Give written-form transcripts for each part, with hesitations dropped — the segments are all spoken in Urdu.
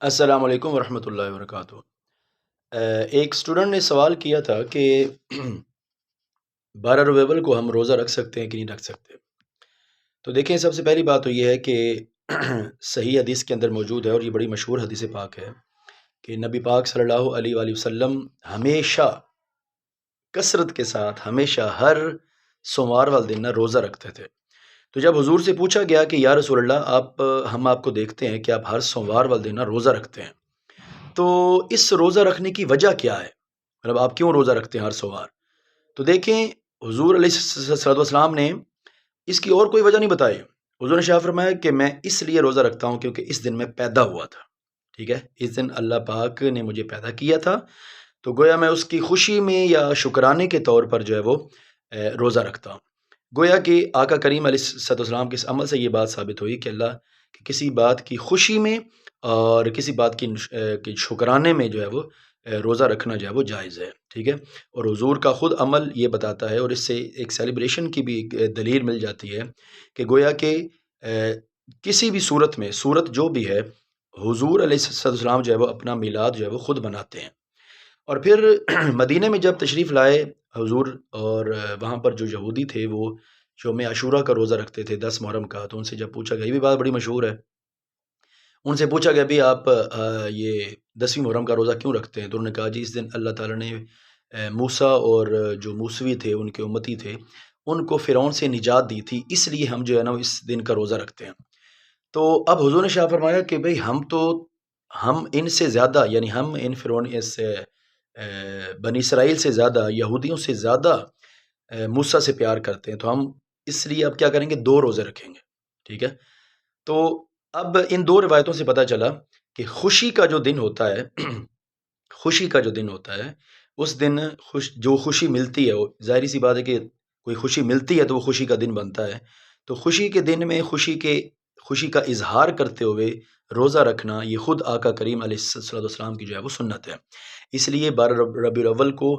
السلام علیکم ورحمۃ اللہ وبرکاتہ۔ ایک اسٹوڈنٹ نے سوال کیا تھا کہ 12 ربیع کو ہم روزہ رکھ سکتے ہیں کہ نہیں رکھ سکتے۔ تو دیکھیں، سب سے پہلی بات تو یہ ہے کہ صحیح حدیث کے اندر موجود ہے، اور یہ بڑی مشہور حدیث پاک ہے کہ نبی پاک صلی اللہ علیہ وآلہ وسلم ہمیشہ کثرت کے ساتھ ہمیشہ ہر سوموار والے دن روزہ رکھتے تھے۔ تو جب حضور سے پوچھا گیا کہ یا رسول اللہ، ہم آپ کو دیکھتے ہیں کہ آپ ہر سوموار والے دن روزہ رکھتے ہیں، تو اس روزہ رکھنے کی وجہ کیا ہے؟ مطلب آپ کیوں روزہ رکھتے ہیں ہر سوموار؟ تو دیکھیں، حضور علیہ الصلوۃ والسلام نے اس کی اور کوئی وجہ نہیں بتائی۔ حضور نے شاہ فرمایا کہ میں اس لیے روزہ رکھتا ہوں کیونکہ اس دن میں پیدا ہوا تھا، ٹھیک ہے، اس دن اللہ پاک نے مجھے پیدا کیا تھا، تو گویا میں اس کی خوشی میں یا شکرانے کے طور پر جو ہے وہ روزہ رکھتا ہوں۔ گویا کہ آقا کریم علیہ الصلوۃ والسلام کے اس عمل سے یہ بات ثابت ہوئی کہ اللہ کی کسی بات کی خوشی میں اور کسی بات کی شکرانے میں جو ہے وہ روزہ رکھنا جو ہے وہ جائز ہے، ٹھیک ہے۔ اور حضور کا خود عمل یہ بتاتا ہے، اور اس سے ایک سیلیبریشن کی بھی ایک دلیل مل جاتی ہے کہ گویا کہ کسی بھی صورت میں، صورت جو بھی ہے، حضور علیہ السلام جو ہے وہ اپنا میلاد جو ہے وہ خود بناتے ہیں۔ اور پھر مدینہ میں جب تشریف لائے حضور، اور وہاں پر جو یہودی تھے وہ یوم عاشورہ کا روزہ رکھتے تھے 10 محرم کا، تو ان سے جب پوچھا گیا، یہ بھی بات بڑی مشہور ہے، ان سے پوچھا گیا بھی آپ یہ 10ویں محرم کا روزہ کیوں رکھتے ہیں؟ تو انہوں نے کہا جی اس دن اللہ تعالیٰ نے موسیٰ اور جو موسوی تھے، ان کے امتی تھے، ان کو فرعون سے نجات دی تھی، اس لیے ہم جو ہے نا اس دن کا روزہ رکھتے ہیں۔ تو اب حضور نے شاہ فرمایا کہ بھئی ہم ان سے زیادہ، یعنی ہم ان فرعون سے بنی اسرائیل سے زیادہ، یہودیوں سے زیادہ موسیٰ سے پیار کرتے ہیں، تو ہم اس لیے اب کیا کریں گے، 2 روزے رکھیں گے، ٹھیک ہے۔ تو اب ان 2 روایتوں سے پتہ چلا کہ خوشی کا جو دن ہوتا ہے خوشی کا جو دن ہوتا ہے، اس دن جو خوشی ملتی ہے، وہ ظاہری سی بات ہے کہ کوئی خوشی ملتی ہے تو وہ خوشی کا دن بنتا ہے۔ تو خوشی کے دن میں خوشی کا اظہار کرتے ہوئے روزہ رکھنا، یہ خود آقا کریم علیہ الصلوۃ والسلام کی جو ہے وہ سنت ہے۔ اس لیے 12 ربیع الاول کو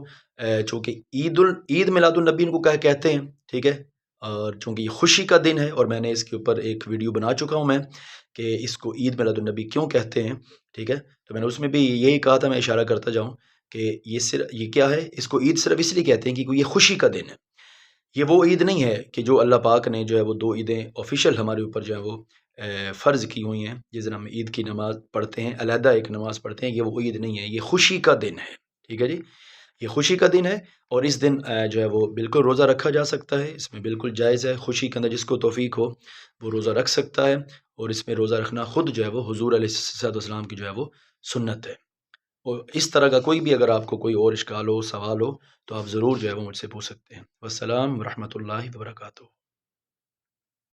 چونکہ عید میلاد النبی کو کہتے ہیں، ٹھیک ہے، اور چونکہ یہ خوشی کا دن ہے، اور میں نے اس کے اوپر ایک ویڈیو بنا چکا ہوں میں کہ اس کو عید میلاد النبی کیوں کہتے ہیں، ٹھیک ہے۔ تو میں نے اس میں بھی یہی کہا تھا، میں اشارہ کرتا جاؤں کہ یہ کیا ہے، اس کو عید صرف اس لیے کہتے ہیں کہ یہ خوشی کا دن ہے۔ یہ وہ عید نہیں ہے کہ جو اللہ پاک نے جو ہے وہ 2 عیدیں آفیشیل ہمارے اوپر جو ہے وہ فرض کی ہوئی ہیں، جس دن ہم عید کی نماز پڑھتے ہیں، علیحدہ ایک نماز پڑھتے ہیں، یہ وہ عید نہیں ہے، یہ خوشی کا دن ہے، ٹھیک ہے جی، یہ خوشی کا دن ہے۔ اور اس دن جو ہے وہ بالکل روزہ رکھا جا سکتا ہے، اس میں بالکل جائز ہے، خوشی کے اندر جس کو توفیق ہو وہ روزہ رکھ سکتا ہے، اور اس میں روزہ رکھنا خود جو ہے وہ حضور علیہ الصلوۃ والسلام کی جو ہے وہ سنت ہے۔ اور اس طرح کا کوئی بھی اگر آپ کو کوئی اور اشکال ہو، سوال ہو، تو آپ ضرور جو ہے وہ مجھ سے پوچھ سکتے ہیں۔ والسلام ورحمۃ اللہ وبرکاتہ۔